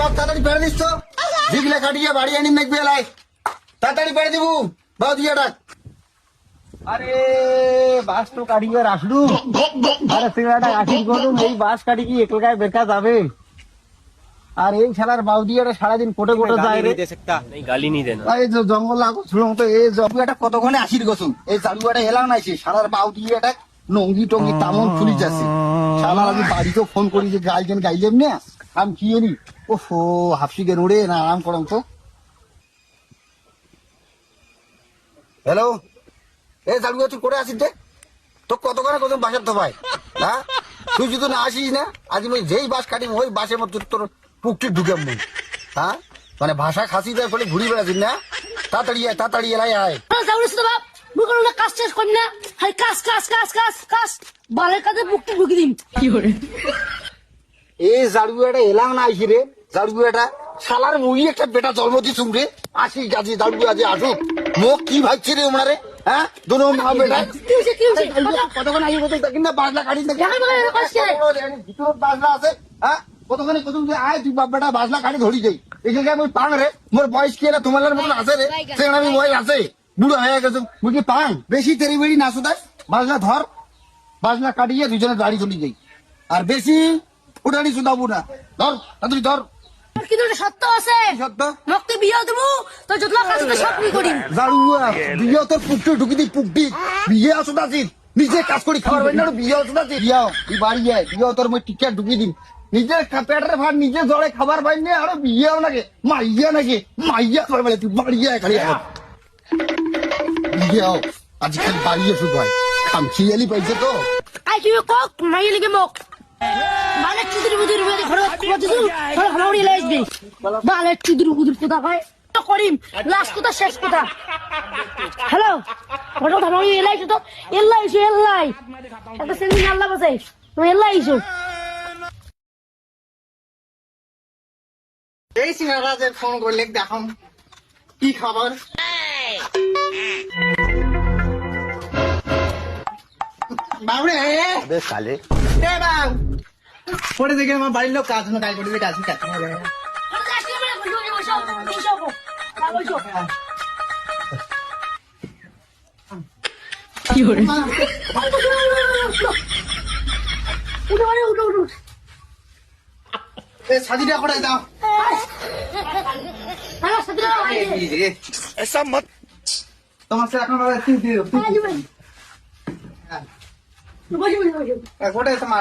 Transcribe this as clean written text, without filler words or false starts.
তাড়াতাড়ি বেড়ে দিস তো জিগলে কাটিয়ে বাড়ি আনি মেঘবে এলাই তাড়াতাড়ি বেড়ে দিব বাউ দিয়ে ডাক আরে বাস তো কাটিয়ে রাখলু আরে সিঙ্গাটা আখির করুন এই বাস কাটি কি একলায় বেকা যাবে আর এই শালার বাউদিয়াটা সারাদিন কোটে কোটে যায় রে গালি নি দেন এই যে জঙ্গল লাগো শুনুন তো এই জঙ্গলটা কতক্ষণে আসির গছুন এই চালুয়াটা এলাম নাইছে শালার বাউদিয়াটা নঙ্গি টঙ্গি তামন ফুলি যাচ্ছে শালার আমি বাড়িতেও ফোন করি যে গাইলেন গাইলেন না আম কি এনি ওহো হাফসি গে নোড়ে না আরাম করম তো হ্যালো এই চালুয়া তুই করে আসিস তো কতক্ষণে কত বাসার তো ভাই হ্যাঁ তুই যদি না আসিস না আজ আমি যেই বাস কাটিম ওই বাসের মধ্যে তোর পুকটি ঢুকে মুই হ্যাঁ মানে ভাষা খাসি দেয় বলে ঘুরি বেড়াছিস না তাড়াতাড়ি এলাই আয় কাজ শেষ করি না কাজ কাজ কাজ কাজ কাজ বালের কাজে বুকটা ঢুকি দিন কি করে এই জাড়ুয়াটা এলাম না আইসি রে জাড়ুয়াটা শালার মুই একটা বেটা জন্ম দিছুম রে আসি গাছি জাড়ুয়া যে আসুক মুখ কি ভাবছি রে ওনারে হ্যাঁ দুনো মা বেটা কতক্ষণ আগে কত দেখি না বাজলা কাটি ভিতর বাজলা আছে হ্যাঁ কতক্ষণে কত আয় তুই বাপ বেটা বাজলা কাটি ধরি যাই এখানে আমি পাং রে মোর বয়স কি না তোমার মতন আছে রে সেখানে আমি বয়স আছে বুড়ো হয়ে গেছে বুঝলি পাং বেশি তেরি বেড়ি না শুধাই বাজলা ধর বাজলা কাটিয়ে দুজনে গাড়ি চলে যাই আর বেশি উঠানি শুধাবো না ধর তুই ধর কিন্তু এটা সত্য আছে সত্য রক্তে বিয়ে দেবো তো যতলা কাজ তো সব করি জাড়ুয়া বিয়ে তোর পুকটি ঢুকি দি পুকটি বিয়ে আসুন আছিস নিজে কাজ করি খাবার পাই না বিয়ে আসুন আছিস বিয়াও তুই বাড়ি যায় বিয়ে তোর মই টিকা ঢুকি দিন নিজে পেটের ভাত নিজে জলে খাবার পাই না আর বিয়েও নাকি মাইয়া করে বলে তুই বাড়ি যায় খালি বিয়েও আজকাল বাড়ি আসুক ভাই খামখিয়ালি পাইছে তো আই কি কক মাইয়ে লিগে মোক বালে চুদুর বুদুর মেরে ঘরে দিছু ঘরে হামাউড়ি লাইছবি বালে চুদুর বুদুর কোথা কয় তো করিম লাস্ট কথা শেষ কথা হ্যালো ঘরে হামাউড়ি লাইছ তো এল্লাই এটা সেদিন আল্লাহ বাঁচাই তুমি এল্লাইছো এই সিঙ্গারা যে ফোন করলে দেখো কি খাবার বাবরে বেশ কালে পরে দেখে আমার বাড়ির লোক কাজ কাজ করবে কাজ কাজ কি করে শাদিটা করে দাও ऐसा मत তোমার সাথে এখন কোটে তোমার